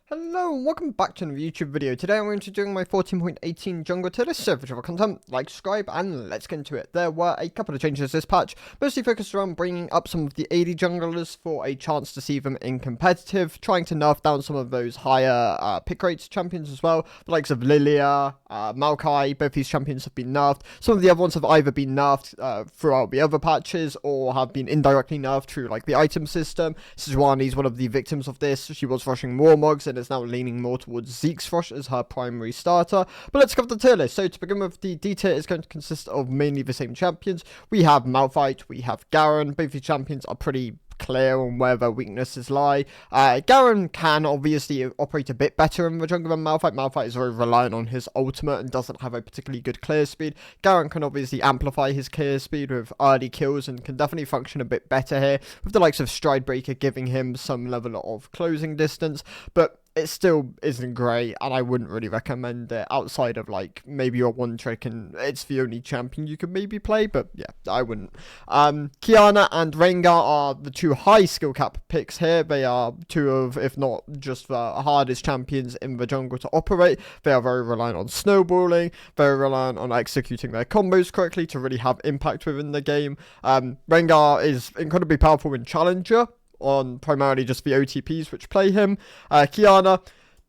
Hello and welcome back to another YouTube video. Today I'm going to be doing my 14.18 jungle tier list. So if you have content, like, subscribe, and let's get into it. There were a couple of changes this patch, mostly focused around bringing up some of the AD junglers for a chance to see them in competitive, trying to nerf down some of those higher pick rates champions as well. The likes of Lilia, Maokai, both these champions have been nerfed. Some of the other ones have either been nerfed throughout the other patches or have been indirectly nerfed through like the item system. Sejuani's one of the victims of this. She was rushing Warmogs and is now leaning more towards Zeke's Rush as her primary starter. But let's cover the tier list. So to begin with, the D tier is going to consist of mainly the same champions. We have Malphite, we have Garen. Both the champions are pretty clear on where their weaknesses lie. Garen can obviously operate a bit better in the jungle than Malphite. Malphite is very reliant on his ultimate and doesn't have a particularly good clear speed. Garen can obviously amplify his clear speed with early kills and can definitely function a bit better here, with the likes of Stridebreaker giving him some level of closing distance, but it still isn't great, and I wouldn't really recommend it outside of like maybe your one trick and it's the only champion you could maybe play, but yeah, I wouldn't. Qiyana and Rengar are the two high skill cap picks here. They are two of, if not just the hardest champions in the jungle to operate. They are very reliant on snowballing, very reliant on executing their combos correctly to really have impact within the game. Rengar is incredibly powerful in Challenger, on primarily just the OTPs which play him. Qiyana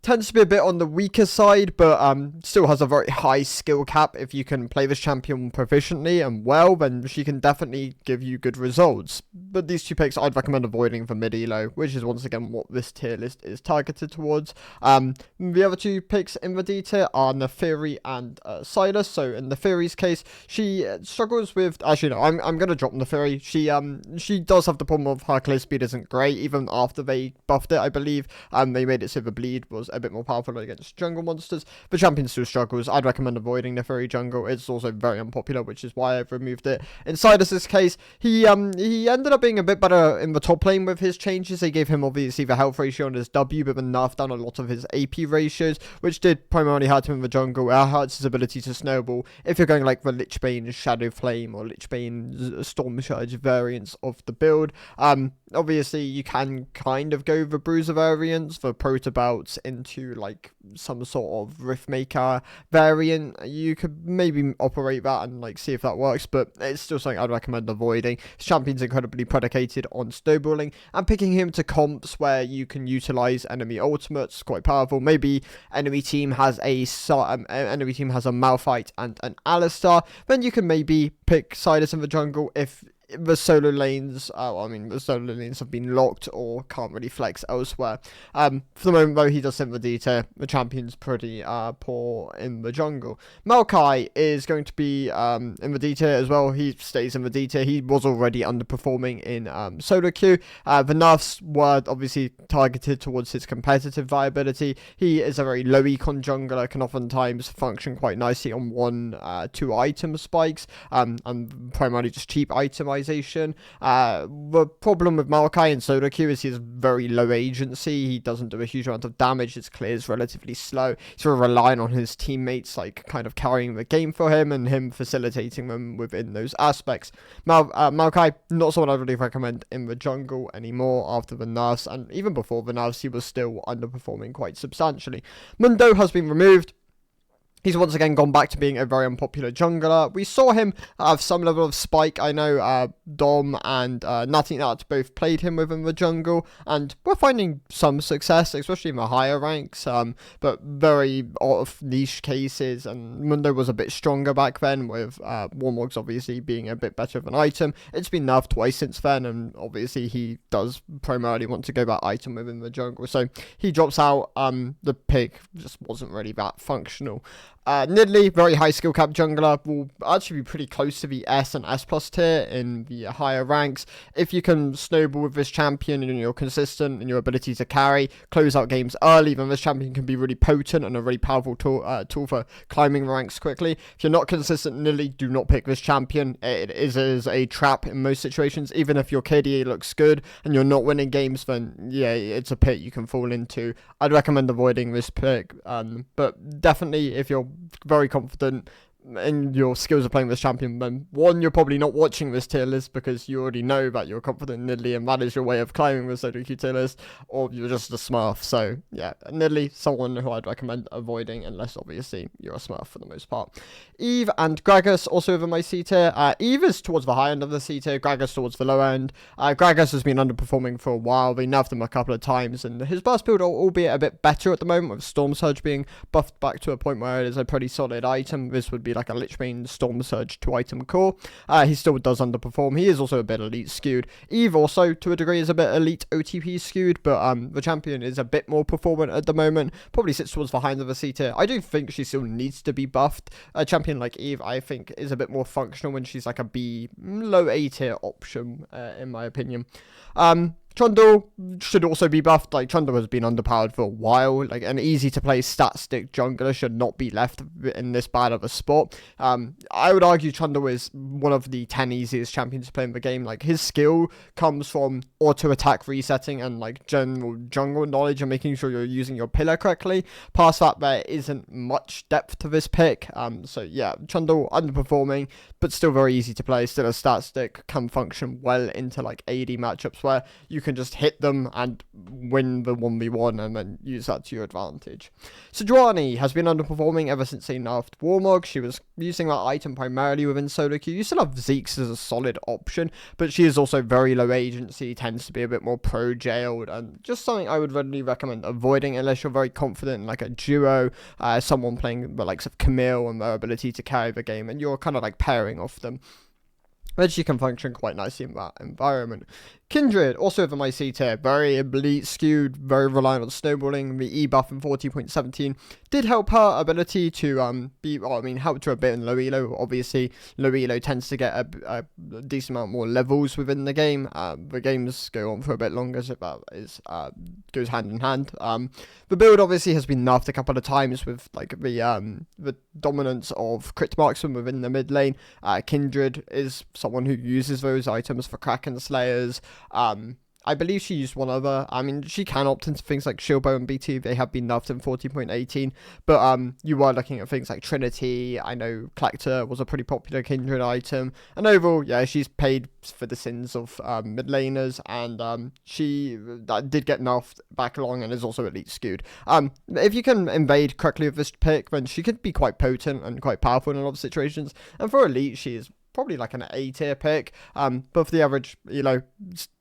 tends to be a bit on the weaker side, but still has a very high skill cap. If you can play this champion proficiently and well, then she can definitely give you good results. But these two picks I'd recommend avoiding for mid-elo, which is once again what this tier list is targeted towards. The other two picks in the D tier are Naafiri and Sylas. So in Naafiri's case, she struggles with, actually no, I'm going to drop Naafiri. She does have the problem of her clear speed isn't great, even after they buffed it, I believe. They made it so the bleed was a bit more powerful against jungle monsters. The champion still struggles. I'd recommend avoiding Naafiri jungle. It's also very unpopular, which is why I've removed it. In Sylas' case, he ended up being a bit better in the top lane with his changes. They gave him obviously the health ratio on his W, but then nerfed down a lot of his AP ratios, which did primarily hurt him in the jungle. It hurts his ability to snowball if you're going like the Lichbane Shadow Flame or Lichbane Storm Charge variants of the build. Obviously you can kind of go the Bruiser variants for Protobouts into like some sort of Riftmaker variant. You could maybe operate that and like see if that works, but it's still something I'd recommend avoiding. His champion's incredibly predicated on snowballing, and picking him to comps where you can utilize enemy ultimates quite powerful. Maybe enemy team has a Malphite and an Alistar, then you can maybe pick Sylas in the jungle if the solo lanes, the solo lanes have been locked or can't really flex elsewhere. For the moment though, he does sit in the D tier. The champion's pretty poor in the jungle. Maokai is going to be in the D tier as well. He stays in the D tier. He was already underperforming in solo queue. The nerfs were obviously targeted towards his competitive viability. He is a very low econ jungler, can oftentimes function quite nicely on 1-2 item spikes, and primarily just cheap itemization. The problem with Maokai in solo queue is he's very low agency. He doesn't do a huge amount of damage. His clear is relatively slow. He's sort of relying on his teammates like kind of carrying the game for him and him facilitating them within those aspects. Maokai, not someone I really recommend in the jungle anymore after the nerfs, and even before the nerfs he was still underperforming quite substantially. Mundo has been removed. He's once again gone back to being a very unpopular jungler. We saw him have some level of spike. I know Dom and Nat both played him within the jungle, and we're finding some success, especially in the higher ranks, but very out of niche cases. And Mundo was a bit stronger back then, with Warmogs obviously being a bit better of an item. It's been nerfed twice since then, and obviously he does primarily want to go that item within the jungle, so he drops out. The pick just wasn't really that functional. Nidalee, very high skill cap jungler, will actually be pretty close to the S and S plus tier in the higher ranks. If you can snowball with this champion and you're consistent in your ability to carry, close out games early, then this champion can be really potent and a really powerful tool for climbing ranks quickly. If you're not consistent in Nidalee, do not pick this champion. It is a trap in most situations. Even if your KDA looks good and you're not winning games, then yeah, it's a pit you can fall into. I'd recommend avoiding this pick, but definitely if you're very confident, in your skills of playing this champion, then one, you're probably not watching this tier list because you already know that you're confident in Nidalee and that is your way of climbing the solo queue tier list, or you're just a smurf. So yeah, Nidalee, someone who I'd recommend avoiding unless obviously you're a smurf for the most part. Eve and Gragas also over my C tier. Eve is towards the high end of the C tier, Gragas towards the low end. Gragas has been underperforming for a while. They nerfed him a couple of times, and his burst build, albeit a bit better at the moment, with Storm Surge being buffed back to a point where it is a pretty solid item. This would be like a Lich Bane Storm Surge 2-item core. He still does underperform. He is also a bit elite skewed. Eve also, to a degree, is a bit elite OTP skewed, but the champion is a bit more performant at the moment. Probably sits towards the high end of the C tier. I do think she still needs to be buffed. A champion like Eve, I think, is a bit more functional when she's like a B, low A tier option, in my opinion. Trundle should also be buffed. Like, Trundle has been underpowered for a while. Like, an easy to play stat stick jungler should not be left in this bad of a spot. I would argue Trundle is one of the 10 easiest champions to play in the game. Like, his skill comes from auto attack resetting and like general jungle knowledge and making sure you're using your pillar correctly. Past that, there isn't much depth to this pick. So yeah, Trundle underperforming, but still very easy to play. Still a stat stick, can function well into like AD matchups where you can just hit them and win the 1v1 and then use that to your advantage. Sejuani has been underperforming ever since they nerfed Warmog. She was using that item primarily within solo queue. You still have Zeke's as a solid option, but she is also very low agency, tends to be a bit more pro-jailed, and just something I would readily recommend avoiding unless you're very confident in like a duo, someone playing the likes of Camille and their ability to carry the game, and you're kind of like pairing off them. But she can function quite nicely in that environment. Kindred, also over my C tier, very elite skewed, very reliant on snowballing. The E buff in 14.17 did help her ability to helped her a bit in low elo. Obviously, low elo tends to get a decent amount more levels within the game. The games go on for a bit longer, so that goes hand in hand. The build obviously has been nerfed a couple of times with like the dominance of crit marksman within the mid lane. Kindred is someone who uses those items for Kraken Slayers. I believe she used one other. I mean, she can opt into things like Shieldbow and BT. They have been nerfed in 14.18. But you are looking at things like Trinity. I know Collector was a pretty popular Kindred item. And overall, yeah, she's paid for the sins of mid laners. And she did get nerfed back along and is also elite skewed. If you can invade correctly with this pick, then she could be quite potent and quite powerful in a lot of situations. And for elite, she is probably like an A tier pick, but for the average,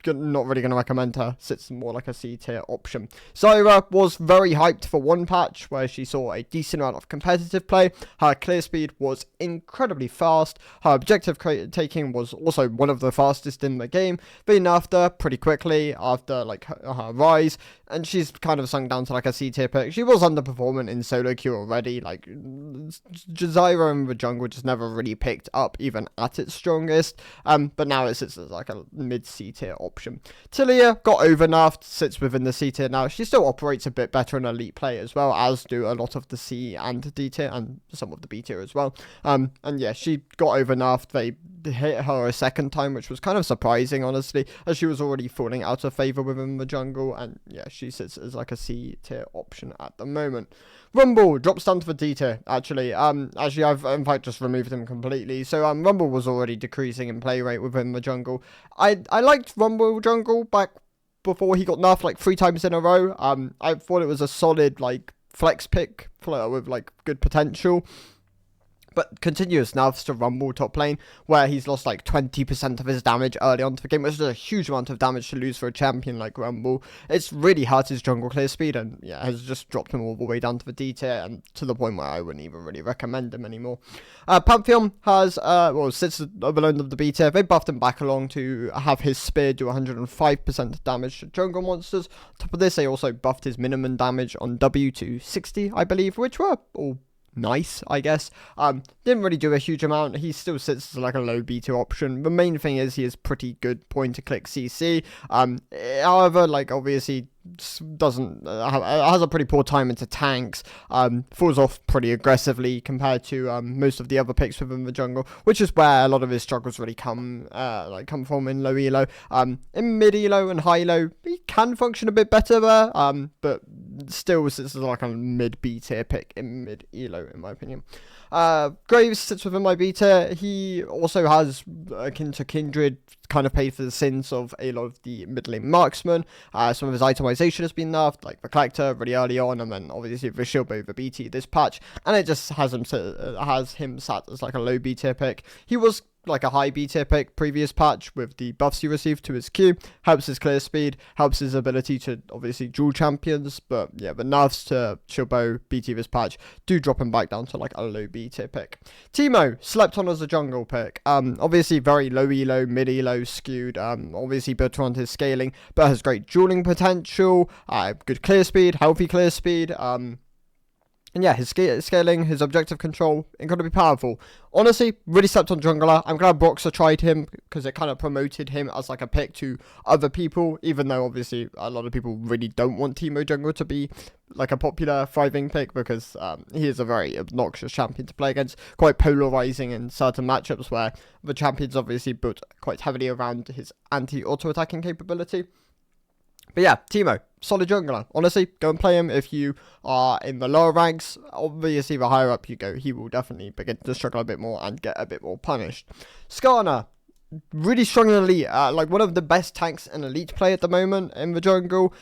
not really going to recommend her. Sits more like a C tier option. Zyra was very hyped for one patch where she saw a decent amount of competitive play. Her clear speed was incredibly fast. Her objective taking was also one of the fastest in the game. They nerfed her pretty quickly after like her rise, and she's kind of sunk down to like a C tier pick. She was underperforming in solo queue already. Like, Zyra in the jungle just never really picked up even at its strongest, but now it sits as like a mid C tier option. Tilia got over nerfed, sits within the C tier now. She still operates a bit better in elite play as well, as do a lot of the C and D tier and some of the B tier as well. And yeah, she got over nerfed. They hit her a second time, which was kind of surprising, honestly, as she was already falling out of favor within the jungle. And yeah, she sits as like a C tier option at the moment. Rumble drops down to the D tier, actually. I've in fact just removed him completely. So Rumble was already decreasing in play rate within the jungle. I liked Rumble jungle back before he got nerfed like 3 times in a row. I thought it was a solid like flex pick with like good potential. But continuous nerfs to Rumble top lane, where he's lost like 20% of his damage early on to the game, which is a huge amount of damage to lose for a champion like Rumble. It's really hurt his jungle clear speed, and yeah, has just dropped him all the way down to the D tier, and to the point where I wouldn't even really recommend him anymore. Pantheon has, sits at the low end of the B tier. They buffed him back along to have his spear do 105% damage to jungle monsters. On top of this, they also buffed his minimum damage on W to 60, I believe, which were all nice, I guess. Didn't really do a huge amount. He still sits as like a low B2 option. The main thing is he is pretty good point to click CC. However, like obviously doesn't has a pretty poor time into tanks, falls off pretty aggressively compared to most of the other picks within the jungle, which is where a lot of his struggles really come from in low elo. In mid elo and high elo, he can function a bit better there, but still sits as like a mid B tier pick in mid elo in my opinion. Graves sits within my B tier. He also has, akin to Kindred, kind of paid for the sins of a lot of the mid lane marksmen. Some of his itemization has been nerfed, like the Collector really early on, and then obviously the Shilbo, the BT this patch, and it just has him sat as like a low B tier pick. He was like a high B tier pick previous patch with the buffs he received to his Q, helps his clear speed, helps his ability to obviously dual champions, but yeah, the nerfs to Shilbo BT this patch do drop him back down to like a low B tier pick. Teemo slept on as a jungle pick, obviously very low elo, mid elo skewed, obviously built around his scaling, but has great dueling potential, good clear speed, healthy clear speed, and yeah, his scaling, his objective control, incredibly powerful. Honestly, really slept on jungler. I'm glad Broxah tried him because it kind of promoted him as like a pick to other people, even though obviously a lot of people really don't want Teemo Jungle to be like a popular thriving pick because he is a very obnoxious champion to play against, quite polarizing in certain matchups where the champion's obviously built quite heavily around his anti-auto attacking capability. But yeah, Teemo, solid jungler. Honestly, go and play him if you are in the lower ranks. Obviously, the higher up you go, he will definitely begin to struggle a bit more and get a bit more punished. Skarner, really strong in elite, like one of the best tanks in elite play at the moment in the jungle.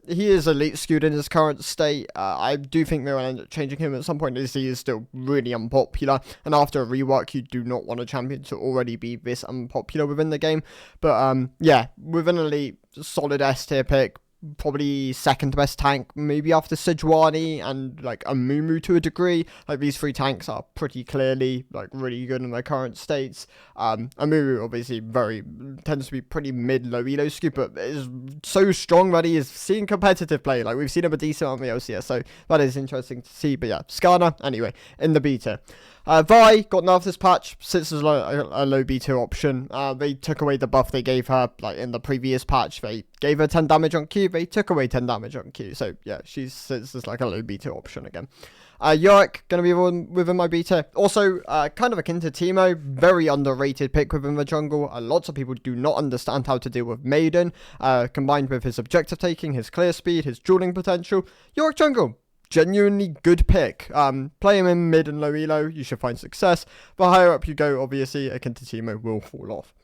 He is elite skewed in his current state. I do think they will end up changing him at some point as he is still really unpopular, and after a rework you do not want a champion to already be this unpopular within the game. But yeah, with an elite solid S tier pick, probably second best tank, maybe after Sejuani and like a Mumu to a degree. Like these three tanks are pretty clearly like really good in their current states. Mumu obviously tends to be pretty mid low elo scoop, but is so strong that he is seeing competitive play. Like we've seen him a decent on the LCS, so that is interesting to see. But yeah, Skarner anyway in the beta. Vi got nerfed this patch, sits as a low B2 option. They took away the buff they gave her, like in the previous patch. They gave her 10 damage on Q, they took away 10 damage on Q. So yeah, she sits as like a low B2 option again. Yorick, going to be within my beta. Also, kind of akin to Teemo, very underrated pick within the jungle. Lots of people do not understand how to deal with Maiden, combined with his objective taking, his clear speed, his dueling potential. Yorick jungle, genuinely good pick. Play him in mid and low elo, you should find success. The higher up you go, obviously, akin to Teemo will fall off.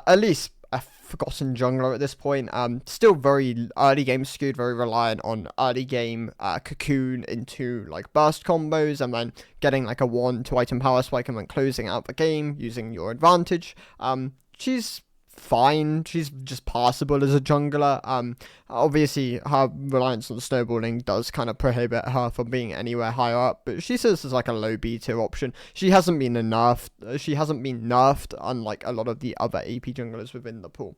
Elise, a forgotten jungler at this point. Still very early game skewed, very reliant on early game cocoon into like burst combos and then getting like a 1-2 item power spike and then closing out the game using your advantage. She's fine, she's just passable as a jungler. Obviously her reliance on snowballing does kind of prohibit her from being anywhere higher up, but she says as like a low B2 option. She hasn't been nerfed unlike a lot of the other AP junglers within the pool.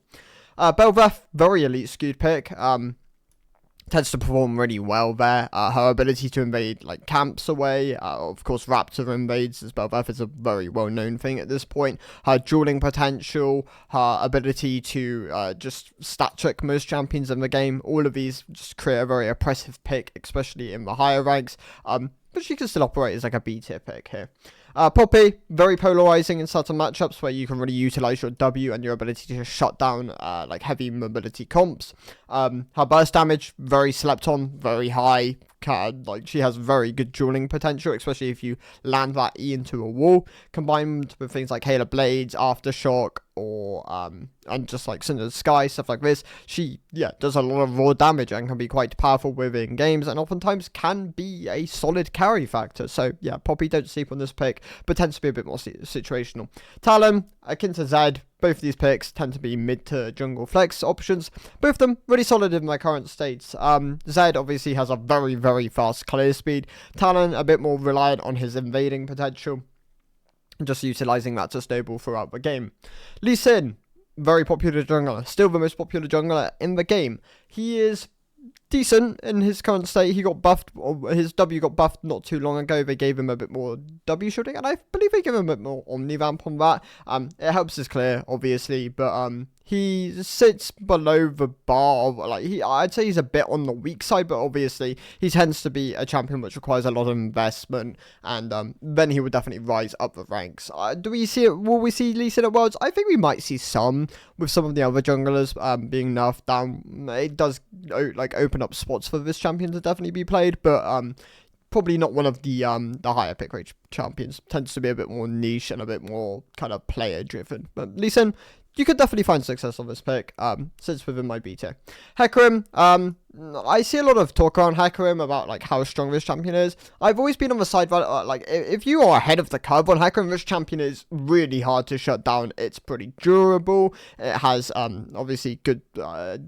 Bel'Veth, very elite skewed pick. Tends to perform really well there. Her ability to invade like camps away, of course Raptor invades as Bel'Veth is a very well known thing at this point. Her dueling potential, her ability to just stat trick most champions in the game, all of these just create a very oppressive pick, especially in the higher ranks. But she can still operate as like a B tier pick here. Poppy, very polarizing in certain matchups where you can really utilize your W and your ability to shut down like heavy mobility comps. Her burst damage, very slept on, very high. Like she has very good dueling potential, especially if you land that E into a wall, combined with things like Halo Blades, Aftershock, or and just like Cinder Sky, stuff like this. She does a lot of raw damage and can be quite powerful within games, and oftentimes can be a solid carry factor. So yeah, Poppy, don't sleep on this pick, but tends to be a bit more situational. Talon, akin to Zed, both of these picks tend to be mid to jungle flex options. Both of them really solid in their current states. Zed obviously has a very, very fast clear speed. Talon a bit more reliant on his invading potential, just utilizing that to snowball throughout the game. Lee Sin, very popular jungler, still the most popular jungler in the game. He is decent in his current state. He got buffed, or his W got buffed not too long ago. They gave him a bit more W shielding, and I believe they gave him a bit more Omnivamp on that. It helps his clear, obviously, but he sits below the bar of, like, I'd say he's a bit on the weak side, but obviously he tends to be a champion which requires a lot of investment, and then he would definitely rise up the ranks. Will we see Lee Sin at Worlds? I think we might see some, with some of the other junglers being nerfed down. It does like open open up spots for this champion to definitely be played, but probably not one of the higher pick rate champions. Tends to be a bit more niche and a bit more kind of player driven. But Lee Sin, you could definitely find success on this pick, sits within my B tier. Hecarim, I see a lot of talk around Hecarim about like how strong this champion is. I've always been on the side that like if you are ahead of the curve on Hecarim, this champion is really hard to shut down. It's pretty durable. It has obviously good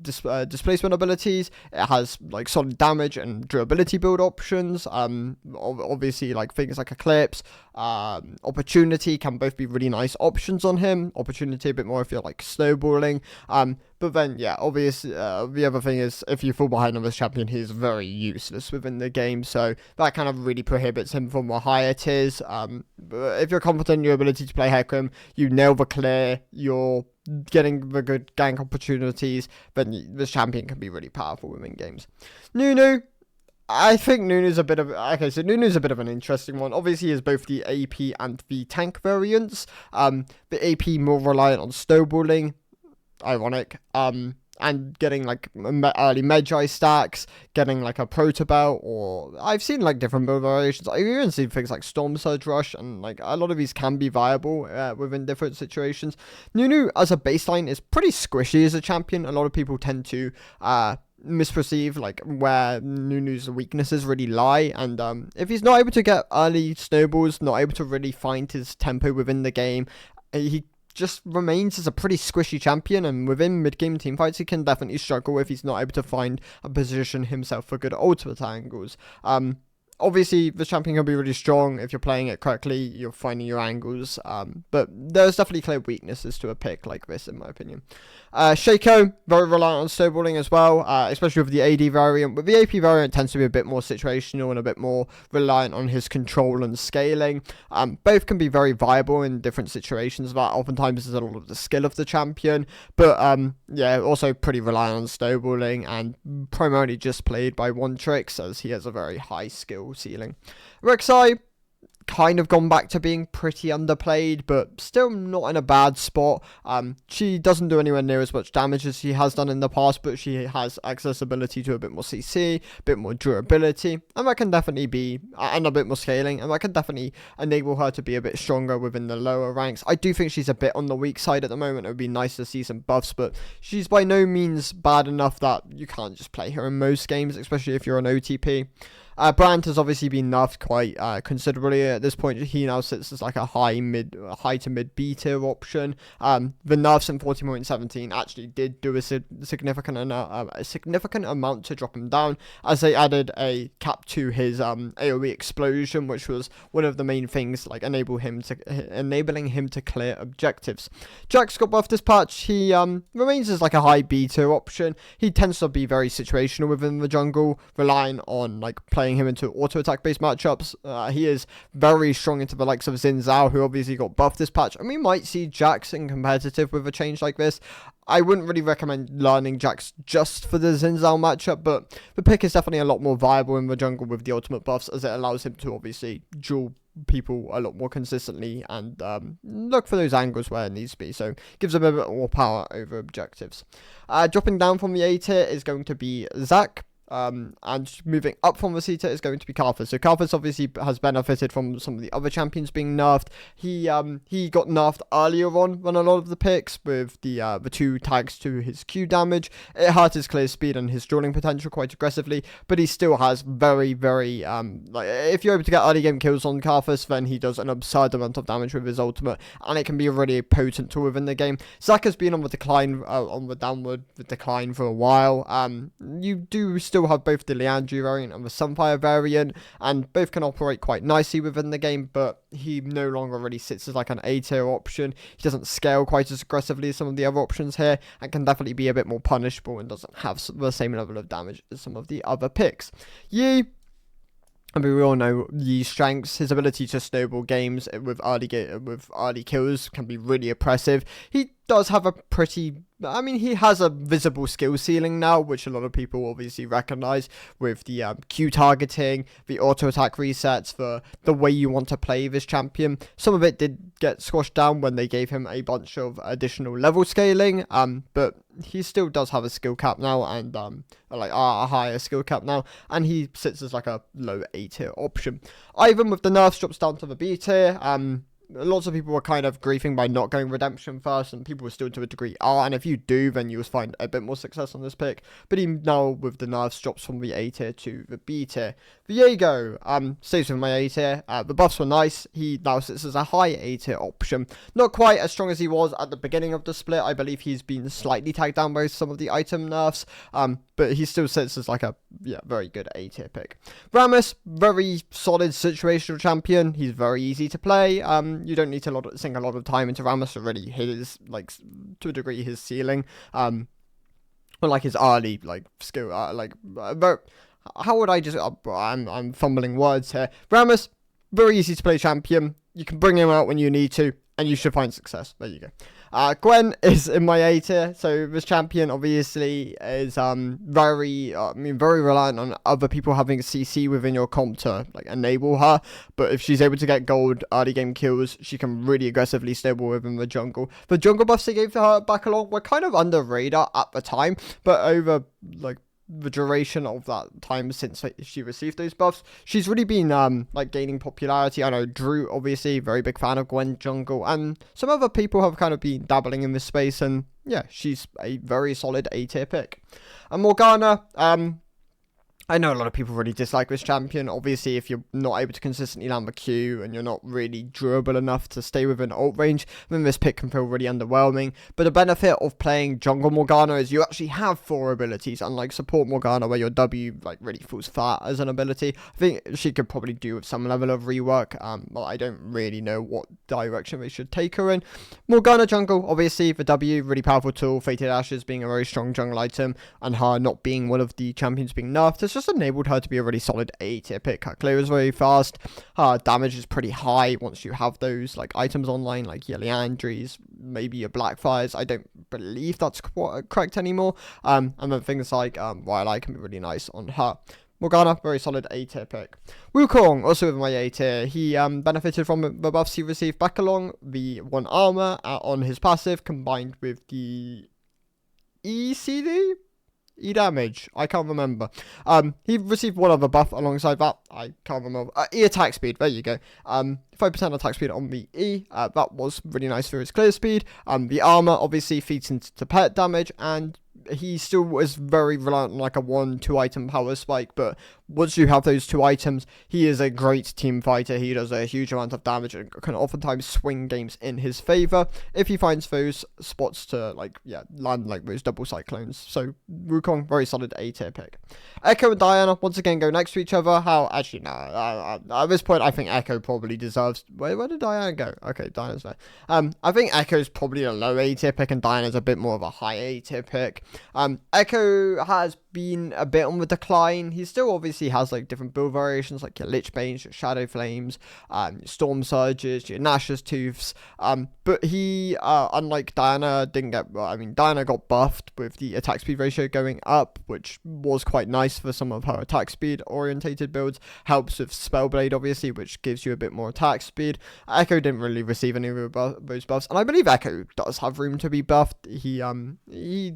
displacement abilities. It has like solid damage and durability build options. Obviously like things like Eclipse, Opportunity can both be really nice options on him. Opportunity a bit more if you're like snowballing. But then, yeah, obviously, the other thing is, if you fall behind on this champion, he's very useless within the game, so that kind of really prohibits him from the higher tiers. But if you're confident in your ability to play Hecarim, you nail the clear, you're getting the good gank opportunities, then this champion can be really powerful within games. Nunu. I think Nunu's a bit of... Okay, so Nunu's a bit of an interesting one. Obviously, he has both the AP and the tank variants. The AP more reliant on snowballing. Ironic. And getting like early Magi stacks, getting like a Proto Belt, or I've seen like different build variations. I've even seen things like Storm Surge Rush, and like a lot of these can be viable within different situations. Nunu as a baseline is pretty squishy as a champion. A lot of people tend to misperceive like where Nunu's weaknesses really lie, and if he's not able to get early snowballs, not able to really find his tempo within the game, he just remains as a pretty squishy champion, and within mid-game teamfights he can definitely struggle if he's not able to find and position himself for good ultimate angles. Obviously, the champion can be really strong if you're playing it correctly, you're finding your angles, but there's definitely clear weaknesses to a pick like this, in my opinion. Shaco, very reliant on snowballing as well, especially with the AD variant, but the AP variant tends to be a bit more situational and a bit more reliant on his control and scaling. Both can be very viable in different situations, that oftentimes is a lot of the skill of the champion, but yeah, also pretty reliant on snowballing, and primarily just played by one tricks, as he has a very high skill ceiling. Rek'Sai, kind of gone back to being pretty underplayed, but still not in a bad spot. She doesn't do anywhere near as much damage as she has done in the past, but she has accessibility to a bit more CC, a bit more durability, and that can definitely be, and a bit more scaling, and that can definitely enable her to be a bit stronger within the lower ranks. I do think she's a bit on the weak side at the moment. It would be nice to see some buffs, but she's by no means bad enough that you can't just play her in most games, especially if you're an OTP. Brandt has obviously been nerfed quite considerably at this point. He now sits as like a high to mid B tier option. The nerfs in 14.17 actually did do a significant amount to drop him down, as they added a cap to his AoE explosion, which was one of the main things, like enabling him to clear objectives. Jax got buffed this patch. He remains as like a high B tier option. He tends to be very situational within the jungle, relying on like playing him into auto attack based matchups. He is very strong into the likes of Xin Zhao, who obviously got buffed this patch, and we might see Jax in competitive with a change like this. I wouldn't really recommend learning Jax just for the Xin Zhao matchup, but the pick is definitely a lot more viable in the jungle with the ultimate buffs, as it allows him to obviously duel people a lot more consistently and look for those angles where it needs to be, so gives him a bit more power over objectives. Dropping down from the A tier is going to be Zac. And moving up from the C tier is going to be Karthus. So Karthus obviously has benefited from some of the other champions being nerfed. He got nerfed earlier on than a lot of the picks with the 2 tags to his Q damage. It hurt his clear speed and his dueling potential quite aggressively, but he still has very like if you're able to get early game kills on Karthus, then he does an absurd amount of damage with his ultimate, and it can be a really potent tool within the game. Zac has been on the decline, on the downward decline for a while. You do still have both the Liandry variant and the Sunfire variant, and both can operate quite nicely within the game, but he no longer really sits as like an A tier option. He doesn't scale quite as aggressively as some of the other options here, and can definitely be a bit more punishable and doesn't have the same level of damage as some of the other picks. Yi, I mean, we all know Yi's strengths. His ability to snowball games with early kills can be really oppressive. He does have a pretty... I mean, he has a visible skill ceiling now, which a lot of people obviously recognize with the Q targeting, the auto attack resets, for the way you want to play this champion. Some of it did get squashed down when they gave him a bunch of additional level scaling, but he still does have a skill cap now, and like a higher skill cap now, and he sits as like a low A tier option. Ivan with the nerfs drops down to the B tier. Lots of people were kind of griefing by not going Redemption first, and people still to a degree are, and if you do, then you'll find a bit more success on this pick. But he now, with the nerfs, drops from the A tier to the B tier. Viego stays with my A tier. The buffs were nice. He now sits as a high A tier option. Not quite as strong as he was at the beginning of the split. I believe he's been slightly tagged down by some of the item nerfs, but he still sits as like a very good A tier pick. Rammus, very solid situational champion. He's very easy to play. You don't need to sink a lot of time into Rammus to really hit his, like, to a degree, his ceiling. Or like his early, like, skill, but how would I just, I'm fumbling words here. Rammus, very easy to play champion. You can bring him out when you need to, and you should find success. There you go. Gwen is in my A tier, so this champion obviously is very reliant on other people having a CC within your comp to like enable her. But if she's able to get gold early game kills, she can really aggressively stable within the jungle. The jungle buffs they gave to her back along were kind of under radar at the time, but over like the duration of that time since she received those buffs, she's really been like gaining popularity. I know Drew, obviously, very big fan of Gwen jungle, and some other people have kind of been dabbling in this space, and yeah, she's a very solid A tier pick. And Morgana, I know a lot of people really dislike this champion. Obviously, if you're not able to consistently land the Q and you're not really durable enough to stay within ult range, then this pick can feel really underwhelming. But the benefit of playing jungle Morgana is you actually have 4 abilities, unlike support Morgana where your W like really falls flat as an ability. I think she could probably do with some level of rework, but I don't really know what direction they should take her in. Morgana jungle, obviously, the W, really powerful tool. Fated Ashes being a very strong jungle item, and her not being one of the champions being nerfed, it's just enabled her to be a really solid A tier pick. Her clear is very fast. Her damage is pretty high once you have those like items online, like Yeliandries, maybe your Blackfires. I don't believe that's correct anymore. And then things like Wildeye can be really nice on her. Morgana, very solid A tier pick. Wukong, also with my A tier. He benefited from the buffs he received back along. The 1 armor on his passive combined with the ECD? E-damage, I can't remember. He received one other buff alongside that, I can't remember. E-attack speed, there you go. 5% attack speed on the E, that was really nice for his clear speed. The armor obviously feeds into pet damage, and he still was very reliant on like a 1-2 item power spike, but once you have those 2 items, he is a great team fighter. He does a huge amount of damage and can oftentimes swing games in his favor if he finds those spots to land like those double cyclones. So Wukong, very solid A tier pick. Echo and Diana once again go next to each other. Actually no, at this point I think Echo probably deserves. Where did Diana go? Okay, Diana's there. I think Echo's probably a low A tier pick and Diana's a bit more of a high A tier pick. Echo has been a bit on the decline. He still obviously has like different build variations, like your Lich Banes, your Shadow Flames, your Storm Surges, your Nash's Tooths, but he, unlike Diana, Diana got buffed with the attack speed ratio going up, which was quite nice for some of her attack speed orientated builds. Helps with Spellblade obviously, which gives you a bit more attack speed. Echo didn't really receive any of those buffs, and I believe Echo does have room to be buffed. He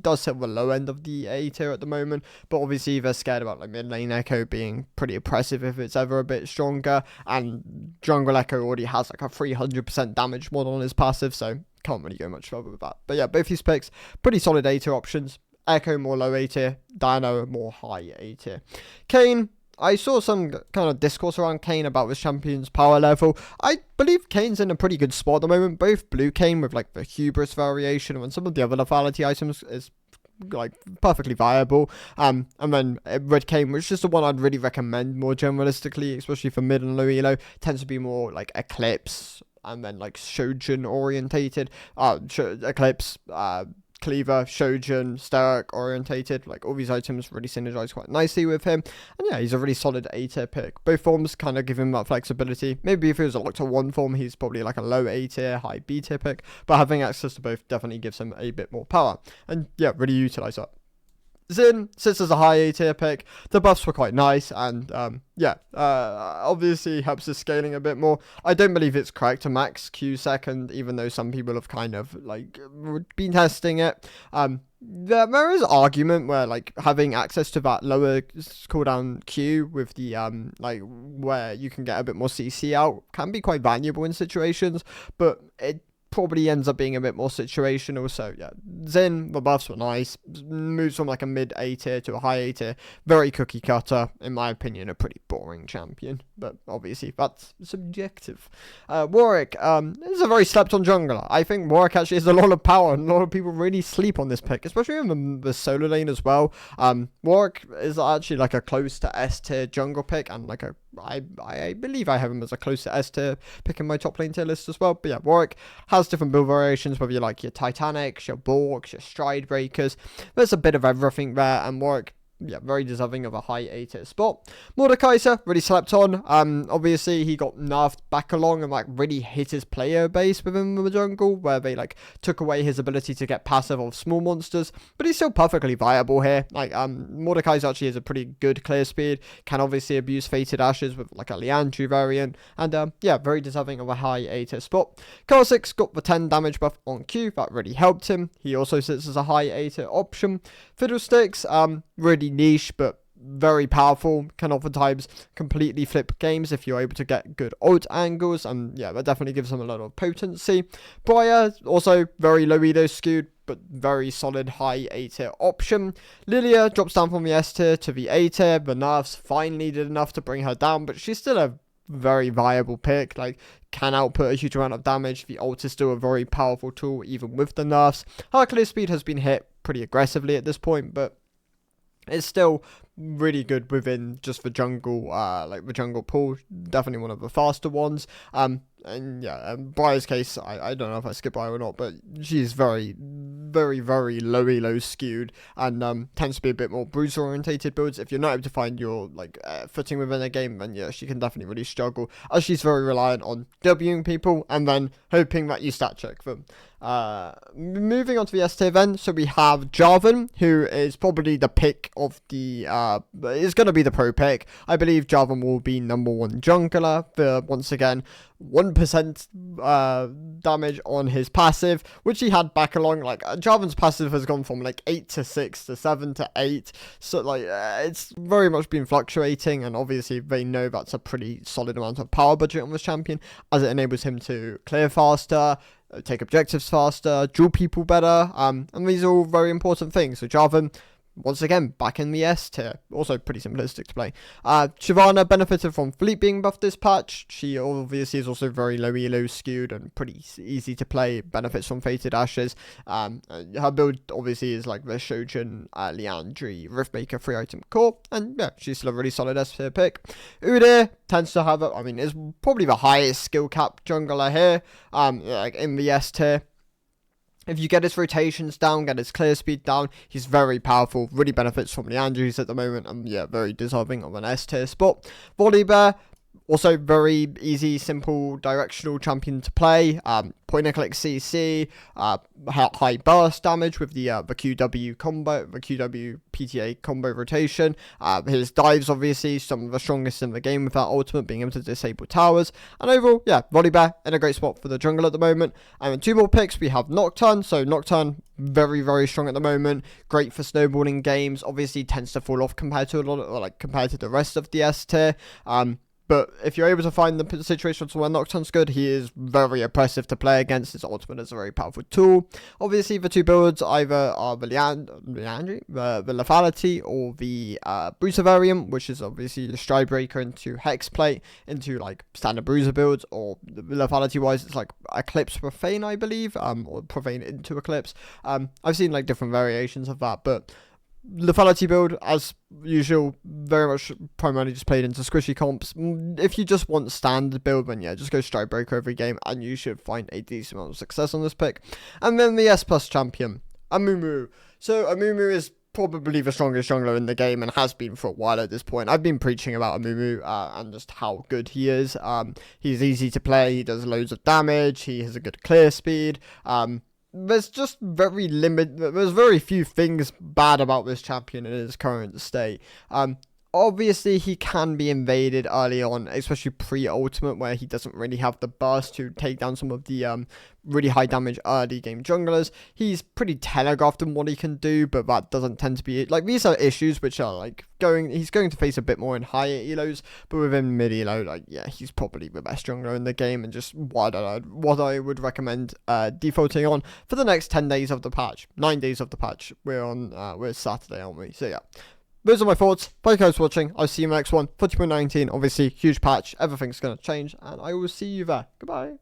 does sit at the low end of the A tier at the moment, but obviously they're scared about like mid lane Echo being pretty oppressive if it's ever a bit stronger, and jungle Echo already has like a 300% damage mod on his passive, so can't really go much further with that. But yeah, both these picks pretty solid A tier options. Echo more low A tier, Dino more high A tier. Kayn, I saw some kind of discourse around Kayn about this champion's power level. I believe Kayn's in a pretty good spot at the moment. Both blue Kayn with like the hubris variation and some of the other lethality items is like perfectly viable, and then red Kayn, which is the one I'd really recommend more generalistically, especially for mid and low elo, tends to be more like Eclipse and then like Shojin orientated. Eclipse, Cleaver, Shojin, Steric orientated. Like all these items really synergize quite nicely with him. And yeah, he's a really solid A tier pick. Both forms kind of give him that flexibility. Maybe if he was locked to one form, he's probably like a low A tier, high B tier pick. But having access to both definitely gives him a bit more power. And yeah, really utilize that. Xin sits as a high A tier pick. The buffs were quite nice, and obviously helps his scaling a bit more. I don't believe it's correct to max Q second, even though some people have kind of like been testing it. There is argument where like having access to that lower cooldown Q with the like where you can get a bit more CC out can be quite valuable in situations, but it probably ends up being a bit more situational. So yeah, Xin, the buffs were nice, moves from like a mid A tier to a high A tier, very cookie cutter, in my opinion, a pretty boring champion, but obviously that's subjective. Warwick is a very slept on jungler. I think Warwick actually has a lot of power, and a lot of people really sleep on this pick, especially in the solo lane as well. Warwick is actually like a close to S tier jungle pick, and like I believe I have him as a close to S tier pick in my top lane tier list as well. But yeah, Warwick has different build variations, whether you like your Titanics, your Borks, your Stride Breakers. There's a bit of everything there, and Warwick, yeah, very deserving of a high A tier spot. Mordekaiser really slept on. Obviously he got nerfed back along and like really hit his player base within the jungle, where they like took away his ability to get passive of small monsters, but he's still perfectly viable here. Like Mordekaiser actually has a pretty good clear speed, can obviously abuse Fated Ashes with like a Liandry variant, and yeah, very deserving of a high A tier spot. Kha'Zix got the 10 damage buff on Q, that really helped him. He also sits as a high A tier option. Fiddlesticks, really niche but very powerful, can oftentimes completely flip games if you're able to get good ult angles, and yeah, that definitely gives them a lot of potency. Briar, also very low elo skewed, but very solid high A tier option. Lilia drops down from the S tier to the A tier. The nerfs finally did enough to bring her down, but she's still a very viable pick, like can output a huge amount of damage. The ult is still a very powerful tool even with the nerfs. Her clear speed has been hit pretty aggressively at this point, but it's still really good within just the jungle, like the jungle pool. Definitely one of the faster ones. And yeah, Briar's case, I don't know if I skip Briar or not, but she's very low elo skewed, and tends to be a bit more bruiser orientated builds. If you're not able to find your like footing within a game, then yeah, she can definitely really struggle, as she's very reliant on Wing people and then hoping that you stat check them. Moving on to the S tier then, so we have Jarvan, who is probably the pick of the is going to be the pro pick. I believe Jarvan will be number 1 jungler for, once again, 1% damage on his passive, which he had back along. Like Jarvan's passive has gone from like 8 to 6 to 7 to 8, so like it's very much been fluctuating, and obviously they know that's a pretty solid amount of power budget on this champion, as it enables him to clear faster, take objectives faster, duel people better, and these are all very important things. So Jarvan, once again, back in the S tier. Also pretty simplistic to play. Shyvana benefited from Fleet being buffed this patch. She obviously is also very low elo skewed and pretty easy to play. Benefits from Fated Ashes. Her build obviously is like the Shojin, Liandry, Riftmaker 3 item core. And yeah, she's still a really solid S tier pick. Udyr tends to have is probably the highest skill cap jungler here. Like in the S tier. If you get his rotations down, get his clear speed down, he's very powerful, really benefits from the Andrews at the moment, and yeah, very deserving of an S tier spot. Volibear, also very easy, simple, directional champion to play. Point and click CC, high burst damage with the QW combo, the QW PTA combo rotation. His dives, obviously, some of the strongest in the game with that ultimate, being able to disable towers. And overall, yeah, Volibear in a great spot for the jungle at the moment. And 2 more picks, we have Nocturne. So Nocturne, very strong at the moment. Great for snowballing games. Obviously, tends to fall off compared to compared to the rest of the S tier. But if you're able to find the situations where Nocturne's good, he is very oppressive to play against. His ultimate is a very powerful tool. Obviously, the 2 builds either are the the Lethality, or the Bruiser variant, which is obviously the Stride Breaker into Hexplate, into like standard Bruiser builds, or Lethality wise, it's like Eclipse Profane, I believe, or Profane into Eclipse. I've seen like different variations of that, but Lethality build, as usual, very much primarily just played into squishy comps. If you just want standard build, then yeah, just go Stride Breaker every game, and you should find a decent amount of success on this pick. And then the S plus champion. Amumu. So Amumu is probably the strongest jungler in the game and has been for a while at this point. I've been preaching about Amumu and just how good he is. He's easy to play, he does loads of damage, he has a good clear speed. There's just there's very few things bad about this champion in his current state. Obviously, he can be invaded early on, especially pre-ultimate, where he doesn't really have the burst to take down some of the really high damage early game junglers. He's pretty telegraphed in what he can do, but that doesn't tend to be like, these are issues which are like he's going to face a bit more in higher elos, but within mid elo, like, yeah, he's probably the best jungler in the game, and just what I would recommend defaulting on for the next 10 days of the patch, 9 days of the patch. We're Saturday, aren't we? So yeah. Those are my thoughts. Thank you guys for watching. I'll see you in the next one. 40.19, obviously, huge patch. Everything's going to change, and I will see you there. Goodbye.